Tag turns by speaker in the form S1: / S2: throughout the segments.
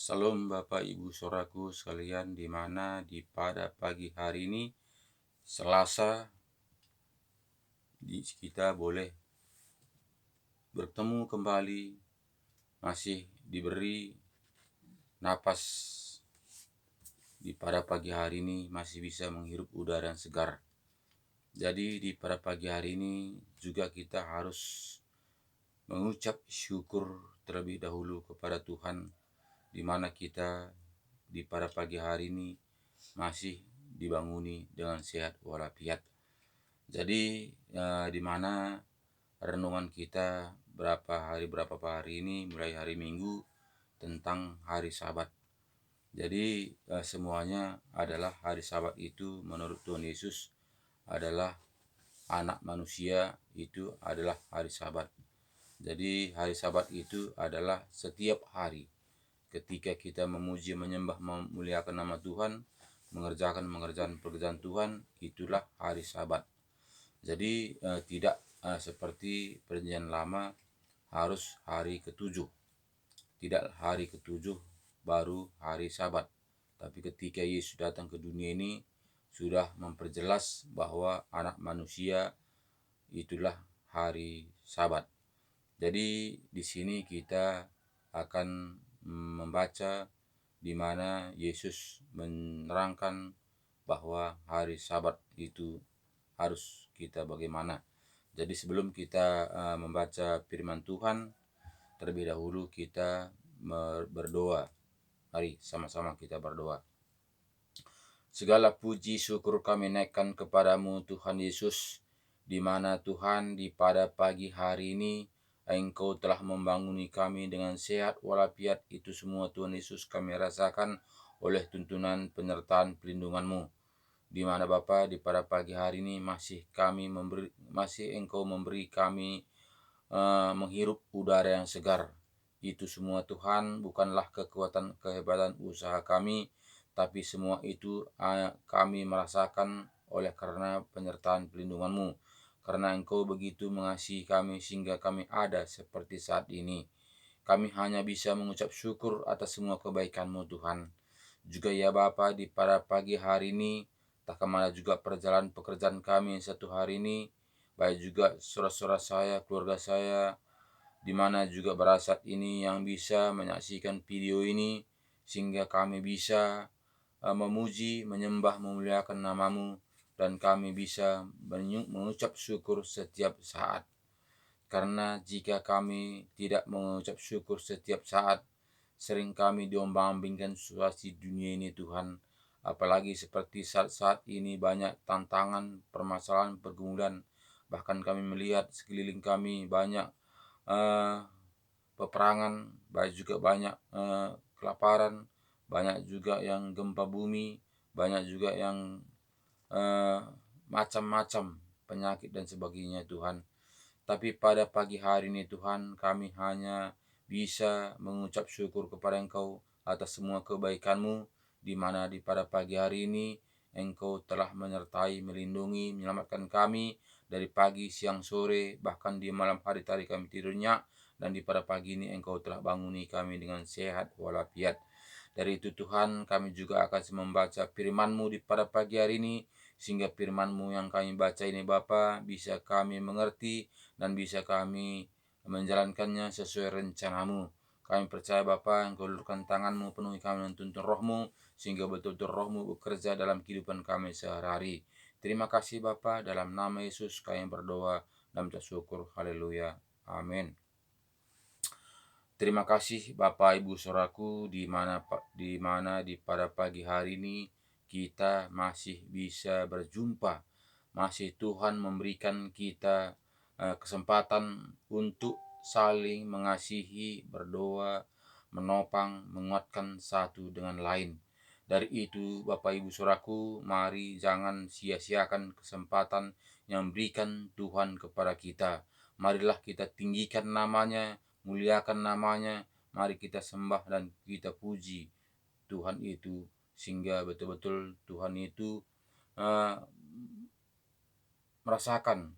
S1: Salam Bapak Ibu Saudaraku sekalian, di mana pada pagi hari ini Selasa kita boleh bertemu kembali, masih diberi napas pada pagi hari ini, masih bisa menghirup udara yang segar. Jadi pada pagi hari ini juga kita harus mengucap syukur terlebih dahulu kepada Tuhan, di mana kita pada pagi hari ini masih dibanguni dengan sehat walafiat. Jadi di mana renungan kita berapa hari ini, mulai hari Minggu, tentang hari Sabat. Jadi semuanya adalah hari Sabat itu menurut Tuhan Yesus adalah anak manusia, itu adalah hari Sabat. Jadi hari Sabat itu adalah setiap hari ketika kita memuji, menyembah, memuliakan nama Tuhan, mengerjakan pekerjaan Tuhan, itulah hari Sabat. Jadi tidak seperti perjanjian lama harus hari ketujuh. Tidak hari ketujuh baru hari Sabat. Tapi ketika Yesus datang ke dunia ini sudah memperjelas bahwa anak manusia itulah hari Sabat. Jadi di sini kita akan membaca di mana Yesus menerangkan bahwa hari Sabat itu harus kita bagaimana. Jadi sebelum kita membaca firman Tuhan, terlebih dahulu kita berdoa. Mari sama-sama kita berdoa. Segala puji syukur kami naikkan kepadamu Tuhan Yesus, di mana Tuhan pada pagi hari ini Engkau telah membanguni kami dengan sehat walafiat. Itu semua Tuhan Yesus kami rasakan oleh tuntunan penyertaan pelindungan-Mu, di mana Bapa pada pagi hari ini masih Engkau memberi kami menghirup udara yang segar. Itu semua Tuhan bukanlah kekuatan kehebatan usaha kami, tapi semua itu kami merasakan oleh karena penyertaan pelindungan-Mu. Karena Engkau begitu mengasihi kami sehingga kami ada seperti saat ini. Kami hanya bisa mengucap syukur atas semua kebaikan-Mu Tuhan. Juga ya Bapa pada pagi hari ini, tak kemana juga perjalanan pekerjaan kami satu hari ini, baik juga saudara-saudara saya, keluarga saya, di mana juga berasat ini yang bisa menyaksikan video ini, sehingga kami bisa memuji, menyembah, memuliakan nama-Mu, dan kami bisa mengucap syukur setiap saat. Karena jika kami tidak mengucap syukur setiap saat, sering kami diombang-ambingkan situasi dunia ini Tuhan. Apalagi seperti saat-saat ini banyak tantangan, permasalahan, pergumulan. Bahkan kami melihat sekeliling kami banyak peperangan, banyak juga banyak kelaparan, banyak juga yang gempa bumi, banyak juga yang macam-macam penyakit dan sebagainya Tuhan. Tapi pada pagi hari ini Tuhan, kami hanya bisa mengucap syukur kepada Engkau atas semua kebaikan-Mu, di mana pada pagi hari ini Engkau telah menyertai, melindungi, menyelamatkan kami dari pagi, siang, sore, bahkan di malam hari tadi kami tidurnya, dan pada pagi ini Engkau telah banguni kami dengan sehat walafiat. Dari itu Tuhan, kami juga akan membaca firman-Mu pada pagi hari ini, sehingga firman-Mu yang kami baca ini Bapa bisa kami mengerti dan bisa kami menjalankannya sesuai rencana-Mu. Kami percaya Bapa, Engkau ulurkan tangan-Mu, penuhi kami dengan tuntun Roh-Mu, sehingga betul-betul Roh-Mu bekerja dalam kehidupan kami sehari-hari. Terima kasih Bapa, dalam nama Yesus kami berdoa dan bersyukur. Haleluya. Amin. Terima kasih Bapak Ibu Saudaraku, di mana pada pagi hari ini kita masih bisa berjumpa. Masih Tuhan memberikan kita kesempatan untuk saling mengasihi, berdoa, menopang, menguatkan satu dengan lain. Dari itu Bapak Ibu Saudaraku, mari jangan sia-siakan kesempatan yang berikan Tuhan kepada kita. Marilah kita tinggikan namanya, muliakan namanya, mari kita sembah dan kita puji Tuhan itu, sehingga betul-betul Tuhan itu merasakan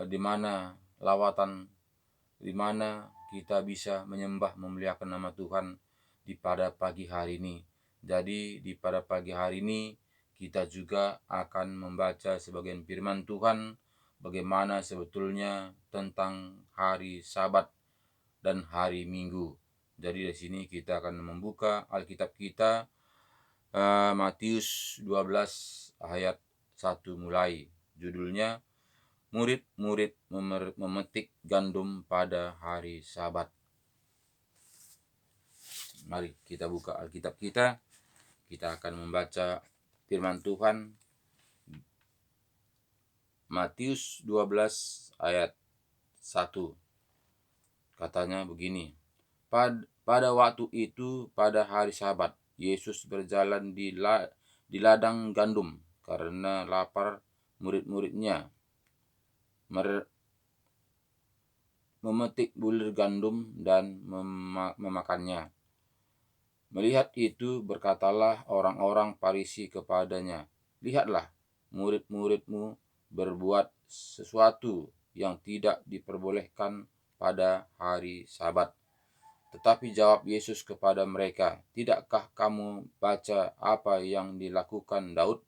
S1: di mana lawatan, di mana kita bisa menyembah, memuliakan nama Tuhan, di pada pagi hari ini. Jadi di pada pagi hari ini kita juga akan membaca sebagian firman Tuhan bagaimana sebetulnya tentang hari Sabat dan hari Minggu. Jadi di sini kita akan membuka Alkitab kita Matius 12 ayat 1 mulai. Judulnya Murid-murid memetik gandum pada hari Sabat. Mari kita buka Alkitab kita. Kita akan membaca firman Tuhan Matius 12 ayat 1. Katanya begini. Pada waktu itu, pada hari Sabat, Yesus berjalan di ladang gandum karena lapar. Murid-muridnya memetik bulir gandum dan memakannya. Melihat itu, berkatalah orang-orang Farisi kepadanya, "Lihatlah, murid-muridmu berbuat sesuatu yang tidak diperbolehkan pada hari Sabat." Tetapi jawab Yesus kepada mereka, "Tidakkah kamu baca apa yang dilakukan Daud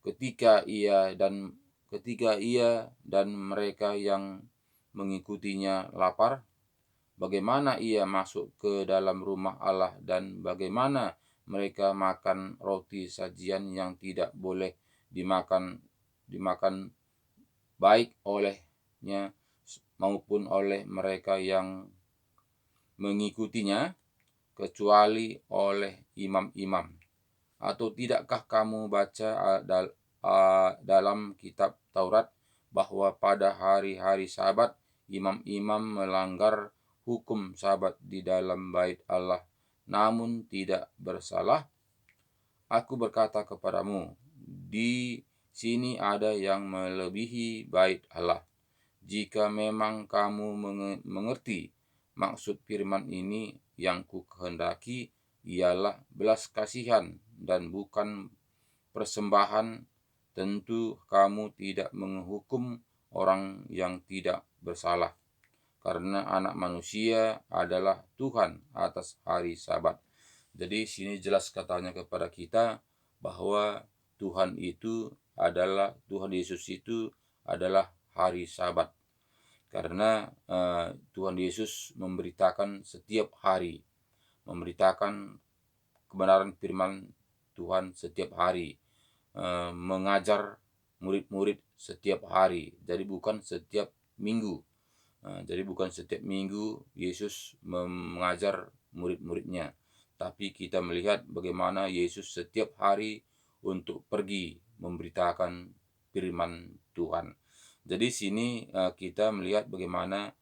S1: ketika ia dan mereka yang mengikutinya lapar? Bagaimana ia masuk ke dalam rumah Allah dan bagaimana mereka makan roti sajian yang tidak boleh dimakan baik olehnya maupun oleh mereka yang mengikutinya, kecuali oleh imam-imam. Atau tidakkah kamu baca dalam kitab Taurat bahwa pada hari-hari Sabat imam-imam melanggar hukum Sabat di dalam bait Allah, namun tidak bersalah? Aku berkata kepadamu, di sini ada yang melebihi bait Allah. Jika memang kamu mengerti maksud firman ini, yang ku kehendaki ialah belas kasihan dan bukan persembahan, tentu kamu tidak menghukum orang yang tidak bersalah, karena Anak Manusia adalah Tuhan atas hari Sabat. Jadi sini jelas katanya kepada kita bahwa Tuhan Yesus itu adalah hari Sabat. Karena Tuhan Yesus memberitakan setiap hari, memberitakan kebenaran firman Tuhan setiap hari, mengajar murid-murid setiap hari. Jadi bukan setiap minggu. Jadi bukan setiap minggu Yesus mengajar murid-muridnya, tapi kita melihat bagaimana Yesus setiap hari untuk pergi memberitakan firman Tuhan. Jadi sini kita melihat bagaimana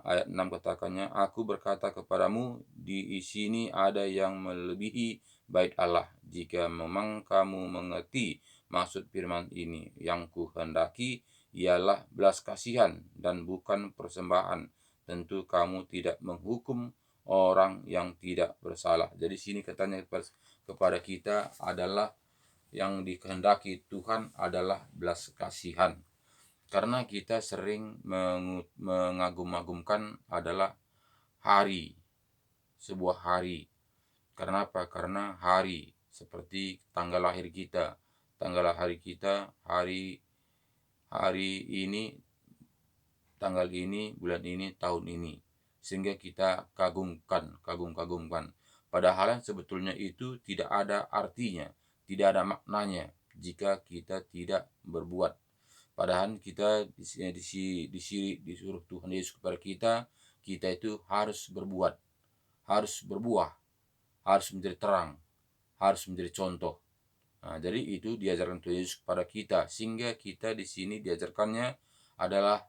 S1: ayat 6 katakannya, "Aku berkata kepadamu, di sini ada yang melebihi bait Allah. Jika memang kamu mengerti maksud firman ini, yang kuhendaki ialah belas kasihan dan bukan persembahan, tentu kamu tidak menghukum orang yang tidak bersalah." Jadi sini katanya kepada kita adalah yang dikehendaki Tuhan adalah belas kasihan. Karena kita sering mengagum-agumkan adalah sebuah hari. Karena apa? Karena hari seperti tanggal lahir kita. Tanggal lahir kita hari ini, tanggal ini, bulan ini, tahun ini. Sehingga kita kagum-kagumkan. Padahal sebetulnya itu tidak ada artinya, tidak ada maknanya jika kita tidak berbuat. Padahal kita disuruh Tuhan Yesus kepada kita itu harus berbuat, harus berbuah, harus menjadi terang, harus menjadi contoh. Nah, jadi itu diajarkan Tuhan Yesus kepada kita, sehingga kita di sini diajarkannya adalah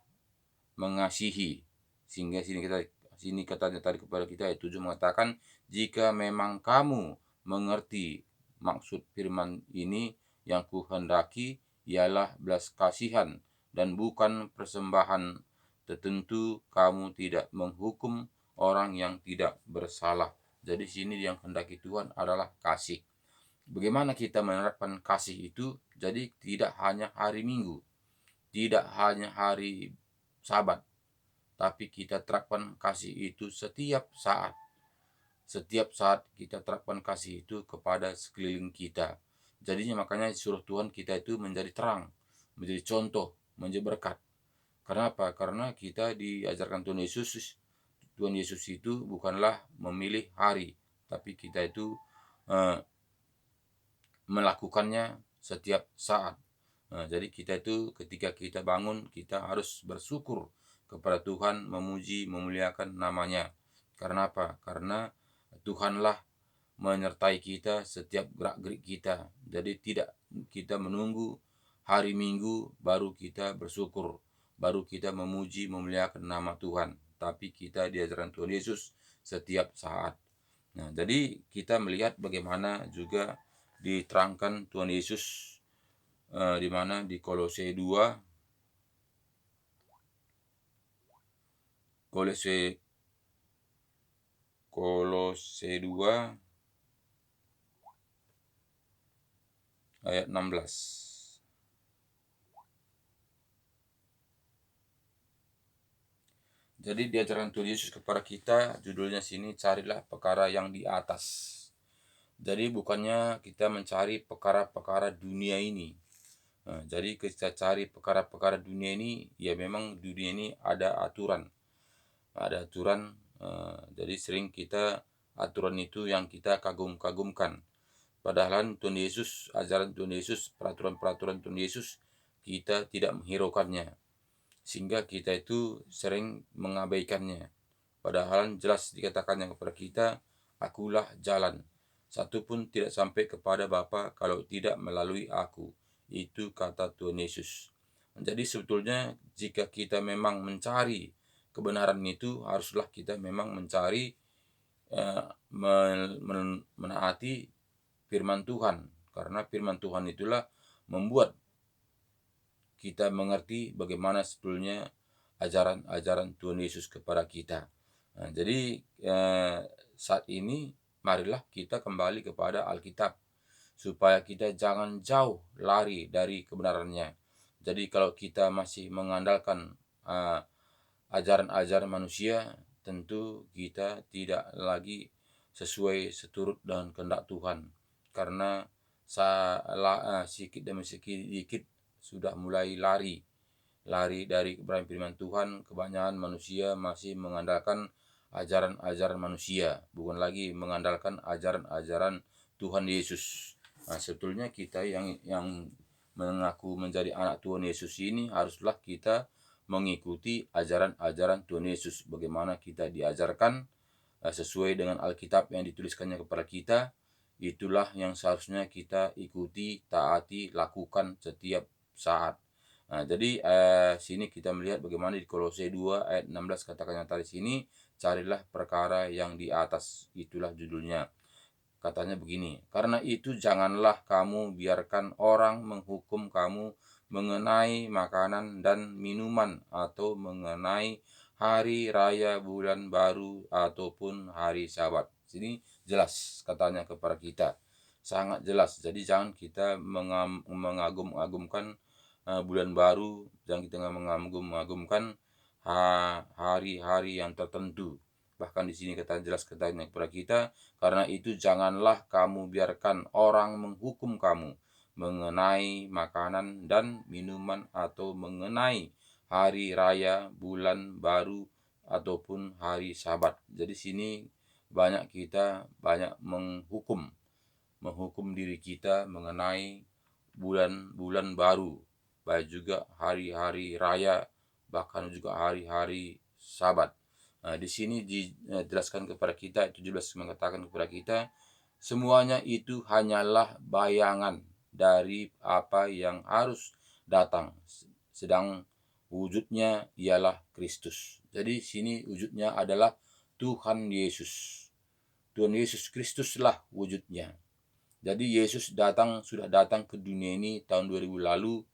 S1: mengasihi. Sehingga sini katanya tadi kepada kita ayat 7 mengatakan, "Jika memang kamu mengerti maksud firman ini, yang kuhendaki ialah belas kasihan dan bukan persembahan, tentu kamu tidak menghukum orang yang tidak bersalah." Jadi sini yang hendaki Tuhan adalah kasih. Bagaimana kita menerapkan kasih itu? Jadi tidak hanya hari Minggu, tidak hanya hari Sabat, tapi kita terapkan kasih itu setiap saat. setiap saat kita terapkan kasih itu kepada sekeliling kita. Jadinya makanya suruh Tuhan kita itu menjadi terang, menjadi contoh, menjadi berkat. Karena apa? Karena kita diajarkan Tuhan Yesus itu bukanlah memilih hari, tapi kita itu melakukannya setiap saat. Nah, jadi kita itu ketika kita bangun, kita harus bersyukur kepada Tuhan, memuji, memuliakan namanya. Karena apa? Karena Tuhanlah menyertai kita setiap gerak-gerik kita. Jadi tidak kita menunggu hari Minggu baru kita bersyukur, baru kita memuji, memuliakan nama Tuhan. Tapi kita diajarkan Tuhan Yesus setiap saat. Nah, jadi kita melihat bagaimana juga diterangkan Tuhan Yesus di mana di Kolose 2 ayat 16. Jadi diajarkan Tuhan Yesus kepada kita, judulnya sini carilah perkara yang di atas. Jadi bukannya kita mencari perkara-perkara dunia ini. Nah, jadi kita cari perkara-perkara dunia ini, ya memang dunia ini ada aturan. Ada aturan, jadi sering kita aturan itu yang kita kagum-kagumkan. Padahal Tuhan Yesus, ajaran Tuhan Yesus, peraturan-peraturan Tuhan Yesus, kita tidak menghiraukannya. Sehingga kita itu sering mengabaikannya. Padahal jelas dikatakannya kepada kita, akulah jalan. Satu pun tidak sampai kepada Bapa kalau tidak melalui aku. Itu kata Tuhan Yesus. Jadi sebetulnya jika kita memang mencari kebenaran itu, haruslah kita memang mencari menaati firman Tuhan. Karena firman Tuhan itulah membuat kita mengerti bagaimana sebetulnya ajaran-ajaran Tuhan Yesus kepada kita. Nah, jadi saat ini marilah kita kembali kepada Alkitab supaya kita jangan jauh lari dari kebenarannya. Jadi kalau kita masih mengandalkan ajaran-ajaran manusia, tentu kita tidak lagi sesuai seturut dengan kehendak Tuhan. Karena sedikit demi sedikit sudah mulai lari dari kebenaran firman Tuhan. Kebanyakan manusia masih mengandalkan ajaran-ajaran manusia, bukan lagi mengandalkan ajaran-ajaran Tuhan Yesus. Nah, sebetulnya kita yang mengaku menjadi anak Tuhan Yesus ini haruslah kita mengikuti ajaran-ajaran Tuhan Yesus, bagaimana kita diajarkan sesuai dengan Alkitab yang dituliskannya kepada kita. Itulah yang seharusnya kita ikuti, taati, lakukan setiap saat. Nah, jadi sini kita melihat bagaimana di Kolose 2 ayat 16 katakannya tadi sini, carilah perkara yang di atas, itulah judulnya. Katanya begini, karena itu janganlah kamu biarkan orang menghukum kamu mengenai makanan dan minuman, atau mengenai hari raya, bulan baru, ataupun hari Sabat. Sini jelas katanya kepada kita, sangat jelas. Jadi jangan kita mengagum-agumkan bulan baru, jangan kita mengagum-agumkan hari-hari yang tertentu. Bahkan di sini katanya kepada kita, karena itu janganlah kamu biarkan orang menghukum kamu mengenai makanan dan minuman, atau mengenai hari raya, bulan baru, ataupun hari Sabat. Jadi sini kita banyak menghukum diri kita mengenai bulan-bulan baru, baik juga hari-hari raya, bahkan juga hari-hari Sabat. Nah, di sini dijelaskan kepada kita, 17 mengatakan kepada kita, semuanya itu hanyalah bayangan dari apa yang harus datang, sedang wujudnya ialah Kristus. Jadi sini wujudnya adalah Tuhan Yesus. Tuhan Yesus Kristuslah wujudnya. Jadi Yesus sudah datang ke dunia ini tahun 2000 lalu,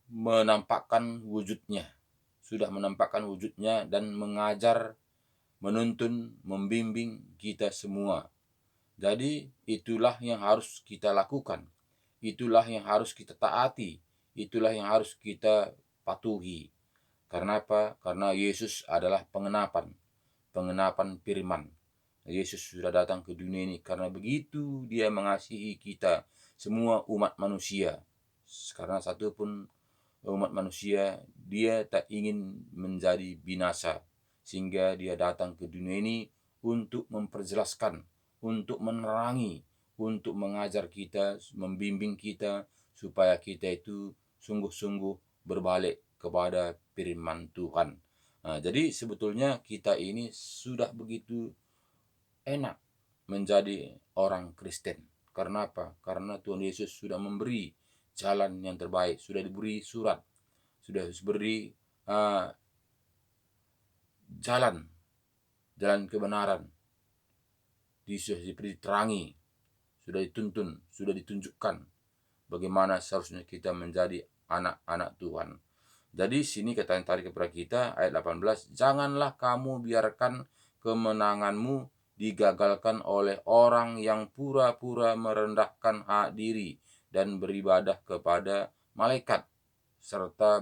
S1: menampakkan wujudnya. Sudah menampakkan wujudnya dan mengajar, menuntun, membimbing kita semua. Jadi itulah yang harus kita lakukan. Itulah yang harus kita taati. Itulah yang harus kita patuhi. Karena apa? Karena Yesus adalah pengenapan firman. Yesus sudah datang ke dunia ini karena begitu Dia mengasihi kita, semua umat manusia. Karena satu pun umat manusia Dia tak ingin menjadi binasa, sehingga Dia datang ke dunia ini untuk memperjelaskan, untuk menerangi, untuk mengajar kita, membimbing kita supaya kita itu sungguh-sungguh berbalik kepada firman Tuhan. Nah, jadi sebetulnya kita ini sudah begitu enak menjadi orang Kristen. Karena apa? Karena Tuhan Yesus sudah memberi jalan yang terbaik, sudah diberi surat, sudah diberi uh, jalan, jalan kebenaran, sudah diterangi, sudah dituntun, sudah ditunjukkan bagaimana seharusnya kita menjadi anak-anak Tuhan. Jadi sini katanya tadi kepada kita ayat 18, janganlah kamu biarkan kemenanganmu digagalkan oleh orang yang pura-pura merendahkan hak diri dan beribadah kepada malaikat, serta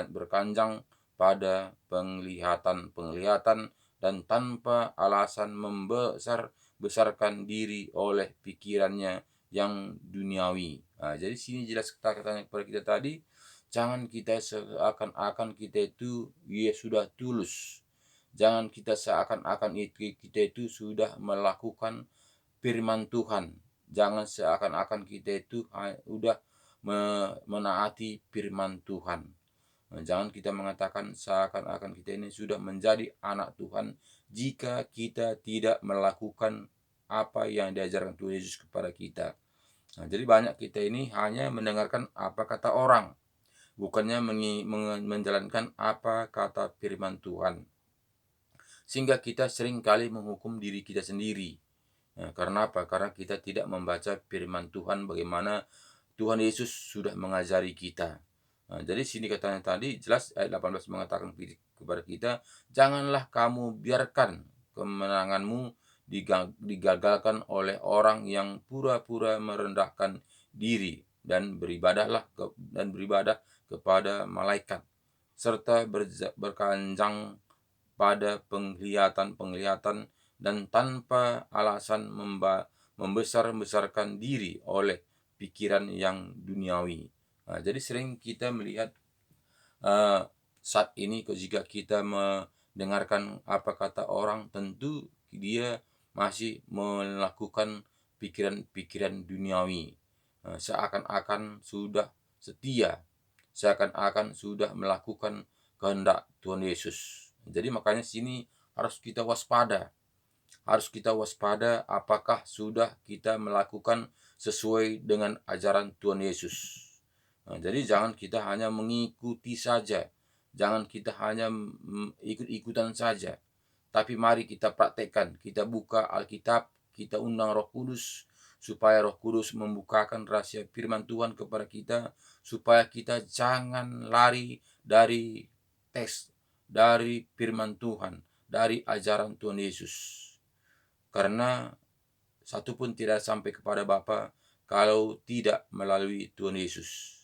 S1: berkanjang pada penglihatan-penglihatan dan tanpa alasan membesar-besarkan diri oleh pikirannya yang duniawi. Nah, jadi sini jelas kata-katanya kepada kita tadi, jangan kita seakan-akan kita itu sudah tulus. Jangan kita seakan-akan kita itu sudah melakukan firman Tuhan. Jangan seakan-akan kita itu sudah menaati firman Tuhan. Jangan kita mengatakan seakan-akan kita ini sudah menjadi anak Tuhan jika kita tidak melakukan apa yang diajarkan Tuhan Yesus kepada kita. Nah, jadi banyak kita ini hanya mendengarkan apa kata orang, bukannya menjalankan apa kata firman Tuhan. Sehingga kita sering kali menghukum diri kita sendiri. Nah, karena apa? Karena kita tidak membaca firman Tuhan bagaimana Tuhan Yesus sudah mengajari kita. Nah, jadi sini katanya tadi jelas ayat 18 mengatakan kepada kita, janganlah kamu biarkan kemenanganmu digagalkan oleh orang yang pura-pura merendahkan diri dan beribadah kepada malaikat, serta berkanjang pada penglihatan-penglihatan dan tanpa alasan membesar-besarkan diri oleh pikiran yang duniawi. Nah, jadi sering kita melihat saat ini jika kita mendengarkan apa kata orang, tentu dia masih melakukan pikiran-pikiran duniawi, seakan-akan sudah setia, seakan-akan sudah melakukan kehendak Tuhan Yesus. Jadi makanya sini harus kita waspada. Harus kita waspada apakah sudah kita melakukan sesuai dengan ajaran Tuhan Yesus. Nah, jadi jangan kita hanya mengikuti saja. Jangan kita hanya ikut-ikutan saja. Tapi mari kita praktekkan. Kita buka Alkitab, kita undang Roh Kudus, supaya Roh Kudus membukakan rahasia firman Tuhan kepada kita, supaya kita jangan lari dari teks, dari firman Tuhan, dari ajaran Tuhan Yesus. Karena satu pun tidak sampai kepada Bapa kalau tidak melalui Tuhan Yesus.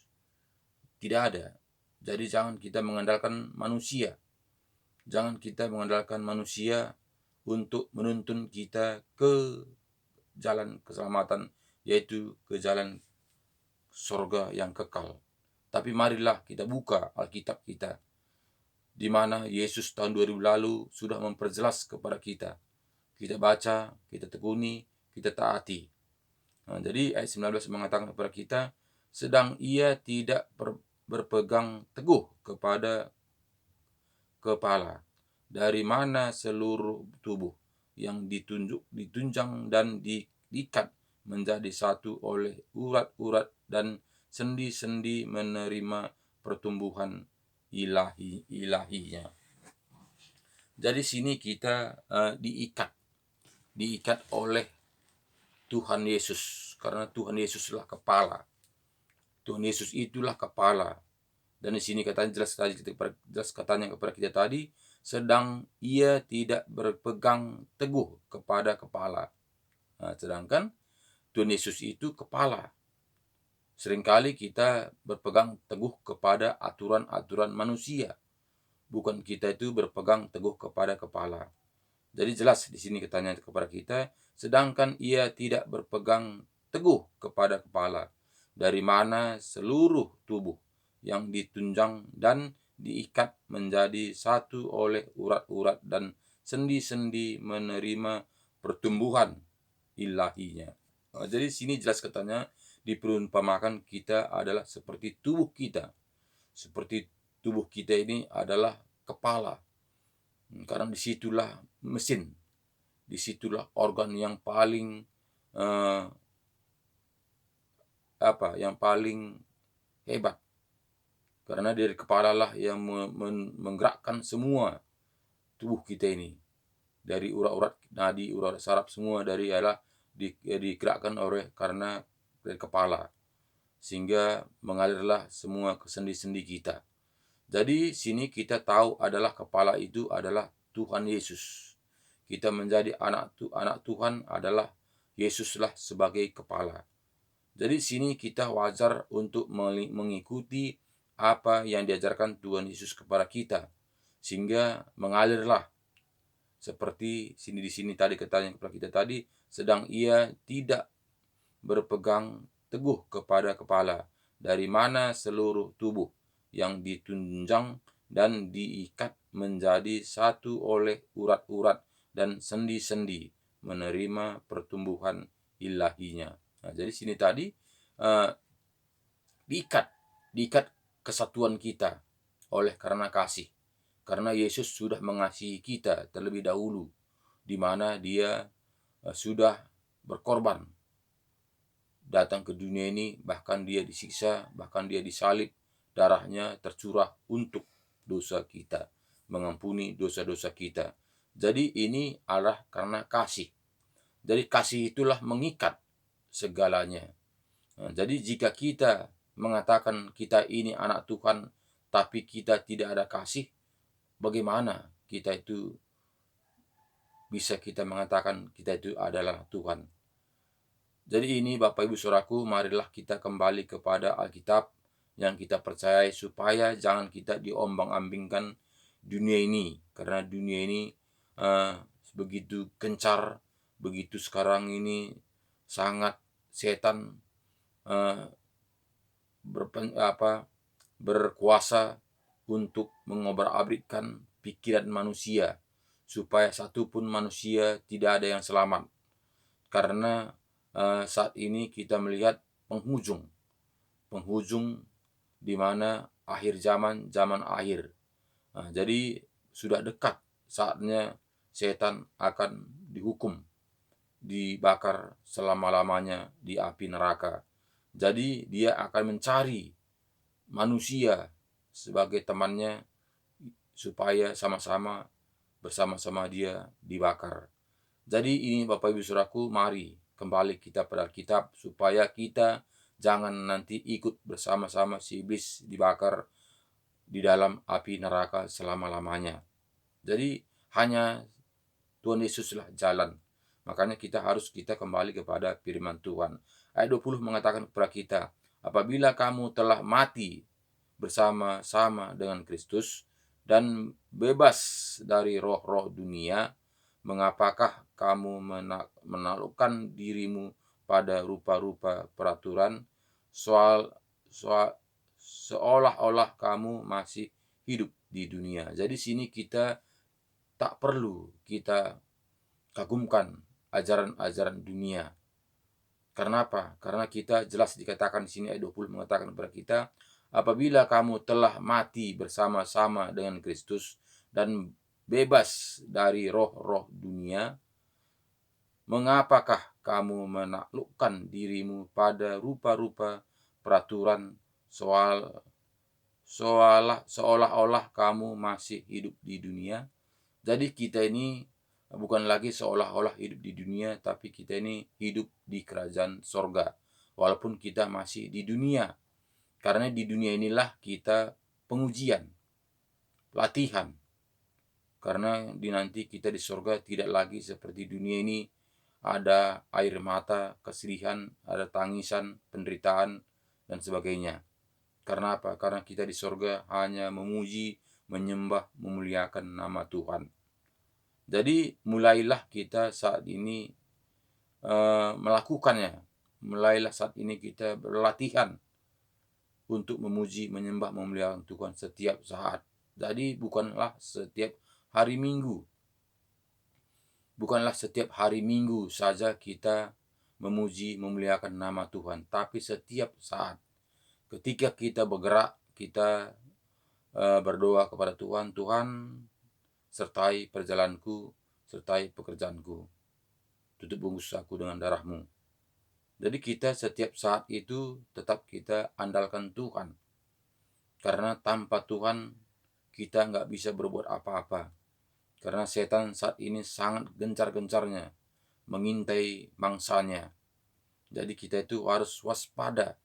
S1: Tidak ada. Jadi jangan kita mengandalkan manusia. Jangan kita mengandalkan manusia untuk menuntun kita ke jalan keselamatan, yaitu ke jalan surga yang kekal. Tapi marilah kita buka Alkitab kita, di mana Yesus tahun 2000 lalu sudah memperjelas kepada kita. Kita baca, kita tekuni, kita taati. Nah, jadi ayat 19 mengatakan kepada kita, sedang ia tidak berpegang teguh kepada kepala, dari mana seluruh tubuh yang ditunjang dan diikat menjadi satu oleh urat-urat dan sendi-sendi menerima pertumbuhan ilahinya. Jadi sini kita diikat oleh Tuhan Yesus, karena Tuhan Yesuslah kepala. Tuhan Yesus itulah kepala. Dan di sini katanya jelas katanya kepada kita tadi, sedang ia tidak berpegang teguh kepada kepala. Nah, sedangkan Tuhan Yesus itu kepala. Seringkali kita berpegang teguh kepada aturan-aturan manusia. Bukan kita itu berpegang teguh kepada kepala. Jadi jelas di sini katanya kepada kita, sedangkan ia tidak berpegang teguh kepada kepala, dari mana seluruh tubuh yang ditunjang dan diikat menjadi satu oleh urat-urat dan sendi-sendi menerima pertumbuhan ilahinya. Jadi sini jelas katanya diperumpamakan kita adalah seperti tubuh kita. Seperti tubuh kita ini adalah kepala. Karena disitulah mesin, disitulah organ yang paling eh, yang paling hebat. Karena dari kepala lah yang menggerakkan semua tubuh kita ini. Dari urat-urat nadi, urat saraf semua dari digerakkan karena dari kepala. Sehingga mengalirlah semua ke sendi-sendi kita. Jadi sini kita tahu adalah kepala itu adalah Tuhan Yesus. Kita menjadi anak Tuhan adalah Yesuslah sebagai kepala. Jadi sini kita wajar untuk mengikuti apa yang diajarkan Tuhan Yesus kepada kita, sehingga mengalirlah seperti di sini tadi katanya kepada kita tadi, sedang ia tidak berpegang teguh kepada kepala, dari mana seluruh tubuh yang ditunjang dan diikat menjadi satu oleh urat-urat dan sendi-sendi menerima pertumbuhan ilahinya. Nah, jadi sini tadi uh, diikat kesatuan kita oleh karena kasih. Karena Yesus sudah mengasihi kita terlebih dahulu, di mana dia sudah berkorban datang ke dunia ini, bahkan dia disiksa, bahkan dia disalib, darahnya tercurah untuk dosa kita, mengampuni dosa-dosa kita. Jadi ini adalah karena kasih. Jadi kasih itulah mengikat segalanya. Nah, jadi jika kita mengatakan kita ini anak Tuhan, tapi kita tidak ada kasih, bagaimana kita itu bisa kita mengatakan kita itu adalah Tuhan? Jadi ini Bapak Ibu Saudaraku, marilah kita kembali kepada Alkitab yang kita percayai, supaya jangan kita diombang-ambingkan dunia ini. Karena dunia ini begitu gencar, begitu sekarang ini sangat setan berkuasa untuk mengobar-abritkan pikiran manusia, supaya satupun manusia tidak ada yang selamat. Karena saat ini kita melihat penghujung di mana akhir zaman akhir. Nah, jadi sudah dekat saatnya setan akan dihukum, dibakar selama-lamanya di api neraka. Jadi dia akan mencari manusia sebagai temannya, supaya sama-sama bersama-sama dia dibakar. Jadi ini Bapak Ibu Saudaraku, mari kembali kita pada Alkitab, supaya kita jangan nanti ikut bersama-sama si iblis dibakar di dalam api neraka selama-lamanya. Jadi hanya Tuhan Yesuslah jalan. Makanya kita kembali kepada firman Tuhan. Ayat 20 mengatakan kepada kita, apabila kamu telah mati bersama-sama dengan Kristus dan bebas dari roh-roh dunia, mengapakah kamu menaklukkan dirimu pada rupa-rupa peraturan seolah-olah kamu masih hidup di dunia. Jadi sini kita tak perlu kita kagumkan ajaran-ajaran dunia. Karena apa? Karena kita jelas dikatakan di sini ayat 20 mengatakan kepada kita, apabila kamu telah mati bersama-sama dengan Kristus dan bebas dari roh-roh dunia, mengapakah kamu menaklukkan dirimu pada rupa-rupa peraturan seolah-olah kamu masih hidup di dunia? Jadi kita ini bukan lagi seolah-olah hidup di dunia, tapi kita ini hidup di kerajaan sorga, walaupun kita masih di dunia. Karena di dunia inilah kita pengujian, latihan. Karena nanti kita di sorga tidak lagi seperti dunia ini, ada air mata, kesedihan, ada tangisan, penderitaan, dan sebagainya. Karena apa? Karena kita di sorga hanya memuji, menyembah, memuliakan nama Tuhan. Jadi mulailah kita saat ini melakukannya. Mulailah saat ini kita berlatihan untuk memuji, menyembah, memuliakan Tuhan setiap saat. Jadi bukanlah setiap hari Minggu. Bukanlah setiap hari Minggu saja kita memuji, memuliakan nama Tuhan, tapi setiap saat. Ketika kita bergerak, kita berdoa kepada Tuhan, Tuhan sertai perjalananku, sertai pekerjaanku. Tutup bungkus aku dengan darah-Mu. Jadi kita setiap saat itu tetap kita andalkan Tuhan. Karena tanpa Tuhan kita nggak bisa berbuat apa-apa. Karena setan saat ini sangat gencar-gencarnya mengintai mangsanya. Jadi kita itu harus waspada.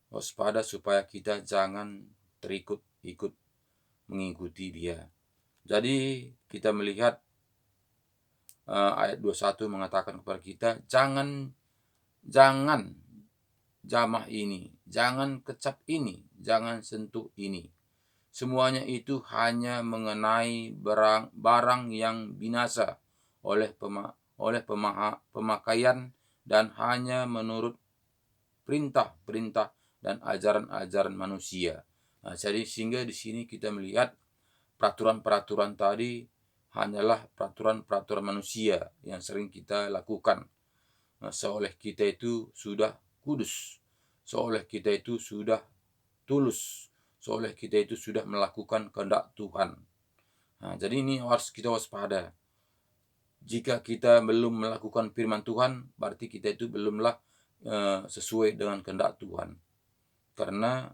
S1: Waspada supaya kita jangan ikut mengikuti dia. Jadi kita melihat ayat 21 mengatakan kepada kita, jangan jamah ini, jangan kecap ini, jangan sentuh ini. Semuanya itu hanya mengenai barang yang binasa oleh pemakaian dan hanya menurut perintah-perintah dan ajaran-ajaran manusia. Nah, jadi sehingga di sini kita melihat peraturan-peraturan tadi hanyalah peraturan-peraturan manusia yang sering kita lakukan. Nah, seolah kita itu sudah kudus, seolah kita itu sudah tulus, seolah kita itu sudah melakukan kehendak Tuhan. Nah, jadi ini harus kita waspada. Jika kita belum melakukan firman Tuhan, berarti kita itu belumlah sesuai dengan kehendak Tuhan. Karena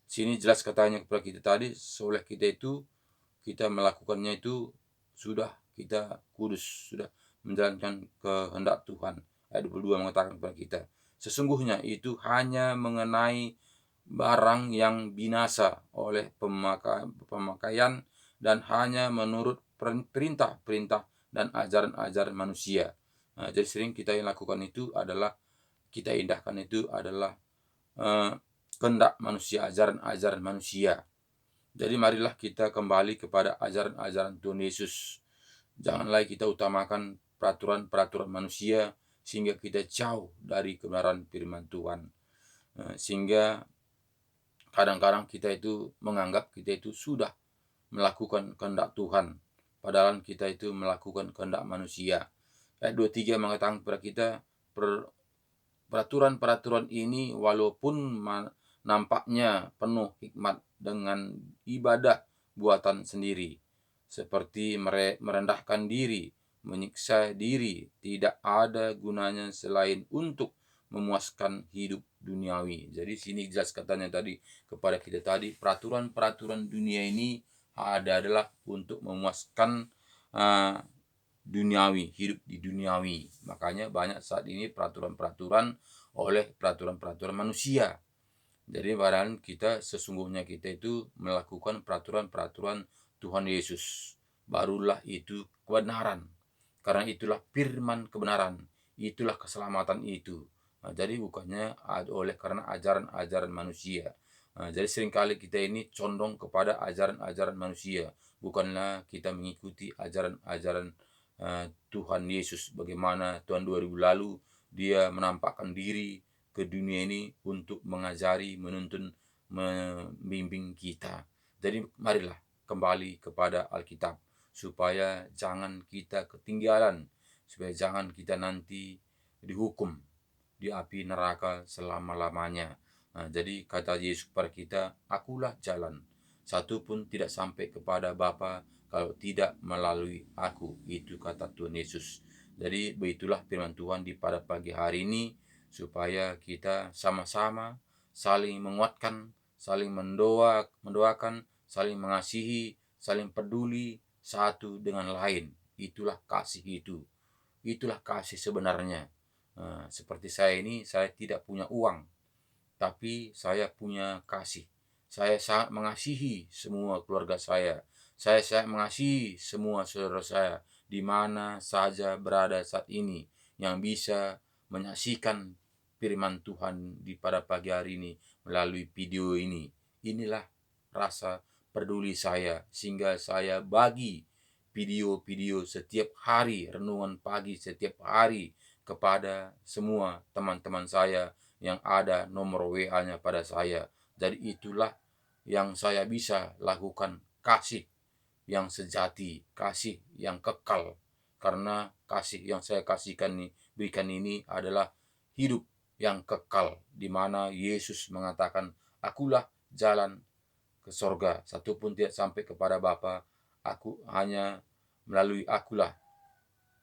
S1: sini jelas katanya kepada kita tadi, seolah kita melakukannya itu sudah kita kudus, sudah menjalankan kehendak Tuhan. Ayat 22 mengatakan kepada kita, sesungguhnya itu hanya mengenai barang yang binasa oleh pemakaian dan hanya menurut perintah-perintah dan ajaran-ajaran manusia. Nah, jadi sering kita yang lakukan itu adalah, kita indahkan itu adalah kehendak manusia, ajaran-ajaran manusia. Jadi marilah kita kembali kepada ajaran-ajaran Tuhan Yesus. Jangan lagi kita utamakan peraturan-peraturan manusia sehingga kita jauh dari kebenaran firman Tuhan. Sehingga kadang-kadang kita itu menganggap kita itu sudah melakukan kehendak Tuhan, padahal kita itu melakukan kehendak manusia. Ayat 23 mengatakan kepada kita, peraturan-peraturan ini walaupun nampaknya penuh hikmat dengan ibadah buatan sendiri, seperti merendahkan diri, menyiksa diri, tidak ada gunanya selain untuk memuaskan hidup duniawi. Jadi sini jelas katanya tadi kepada kita tadi, peraturan-peraturan dunia ini adalah untuk memuaskan duniawi, hidup di duniawi. Makanya banyak saat ini peraturan-peraturan oleh peraturan-peraturan manusia. Jadi padahal kita sesungguhnya kita itu melakukan peraturan-peraturan Tuhan Yesus. Barulah itu kebenaran. Karena itulah firman kebenaran. Itulah keselamatan itu. Nah, jadi bukannya oleh karena ajaran-ajaran manusia. Nah, jadi seringkali kita ini condong kepada ajaran-ajaran manusia. Bukanlah kita mengikuti ajaran-ajaran Tuhan Yesus. Bagaimana Tuhan 2000 lalu dia menampakkan diri ke dunia ini untuk mengajari, menuntun, membimbing kita. Jadi marilah kembali kepada Alkitab supaya jangan kita ketinggalan, supaya jangan kita nanti dihukum di api neraka selama-lamanya. Nah, jadi kata Yesus kepada kita, akulah jalan, satu pun tidak sampai kepada Bapa kalau tidak melalui aku. Itu kata Tuhan Yesus. Jadi begitulah firman Tuhan di pada pagi hari ini, supaya kita sama-sama saling menguatkan, saling mendoakan, saling mengasihi, saling peduli satu dengan lain. Itulah kasih itu. Itulah kasih sebenarnya. Seperti saya ini, saya tidak punya uang, tapi saya punya kasih. Saya sangat mengasihi semua keluarga saya. Saya sangat mengasihi semua saudara saya di mana saja berada saat ini, yang bisa menyaksikan firman Tuhan di pada pagi hari ini melalui video ini. Inilah rasa peduli saya, sehingga saya bagi video-video setiap hari, renungan pagi setiap hari kepada semua teman-teman saya yang ada nomor WA-nya pada saya. Jadi itulah yang saya bisa lakukan, kasih yang sejati, kasih yang kekal. Karena kasih yang saya berikan ini adalah hidup yang kekal, di mana Yesus mengatakan, "Akulah jalan ke sorga, satupun tidak sampai kepada Bapa, aku hanya melalui akulah."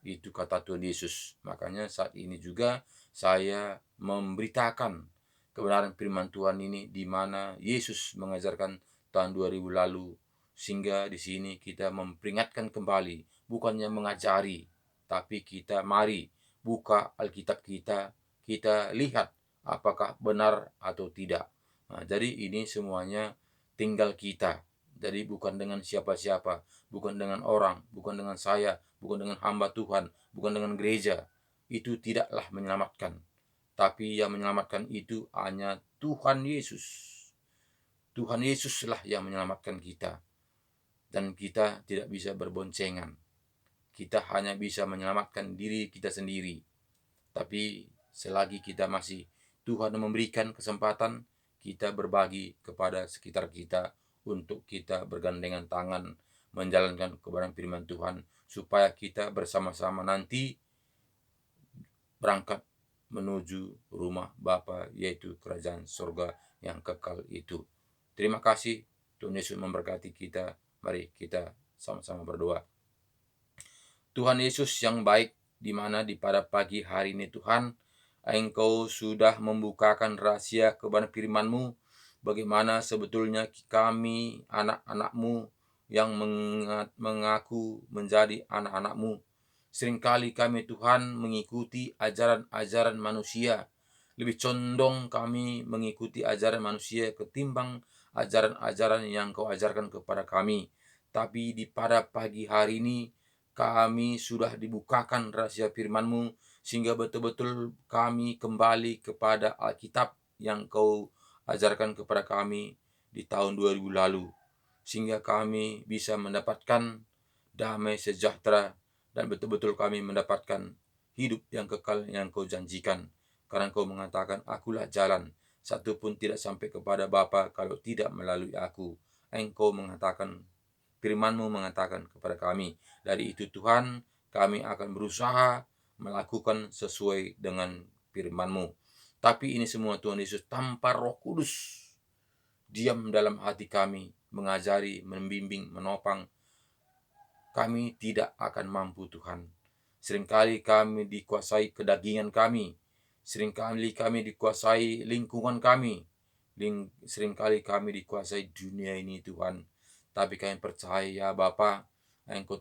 S1: Itu kata Tuhan Yesus. Makanya saat ini juga saya memberitakan kebenaran firman Tuhan ini, di mana Yesus mengajarkan tahun 2000 lalu, sehingga di sini kita memperingatkan kembali, bukannya mengajari, tapi kita mari buka Alkitab kita, kita lihat apakah benar atau tidak. Nah, jadi ini semuanya tinggal kita. Jadi bukan dengan siapa-siapa, bukan dengan orang, bukan dengan saya, bukan dengan hamba Tuhan, bukan dengan gereja. Itu tidaklah menyelamatkan. Tapi yang menyelamatkan itu hanya Tuhan Yesus. Tuhan Yesuslah yang menyelamatkan kita. Dan kita tidak bisa berboncengan. Kita hanya bisa menyelamatkan diri kita sendiri. Tapi selagi kita masih Tuhan memberikan kesempatan, kita berbagi kepada sekitar kita untuk kita bergandengan tangan menjalankan kebenaran firman Tuhan, supaya kita bersama-sama nanti berangkat menuju rumah Bapa, yaitu kerajaan surga yang kekal itu. Terima kasih. Tuhan Yesus memberkati kita. Mari kita sama-sama berdoa. Tuhan Yesus yang baik, di mana di pada pagi hari ini Tuhan, Engkau sudah membukakan rahasia kebenaran firman-Mu, bagaimana sebetulnya kami anak-anak-Mu yang mengaku menjadi anak-anak-Mu. Seringkali kami Tuhan mengikuti ajaran-ajaran manusia. Lebih condong kami mengikuti ajaran manusia ketimbang ajaran-ajaran yang Kau ajarkan kepada kami. Tapi di pada pagi hari ini kami sudah dibukakan rahasia firman-Mu, sehingga betul-betul kami kembali kepada Alkitab yang Kau ajarkan kepada kami di tahun 2000 lalu. Sehingga kami bisa mendapatkan damai sejahtera, dan betul-betul kami mendapatkan hidup yang kekal yang Kau janjikan. Karena Kau mengatakan, "Akulah jalan, satupun tidak sampai kepada Bapa kalau tidak melalui aku." Engkau mengatakan, firman-Mu mengatakan kepada kami. Dari itu Tuhan, kami akan berusaha melakukan sesuai dengan firman-Mu. Tapi ini semua Tuhan Yesus tanpa Roh Kudus diam dalam hati kami, mengajari, membimbing, menopang, kami tidak akan mampu Tuhan. Seringkali kami dikuasai kedagingan kami, seringkali kami dikuasai lingkungan kami, seringkali kami dikuasai dunia ini Tuhan. Tapi kami percaya Bapa, Engkau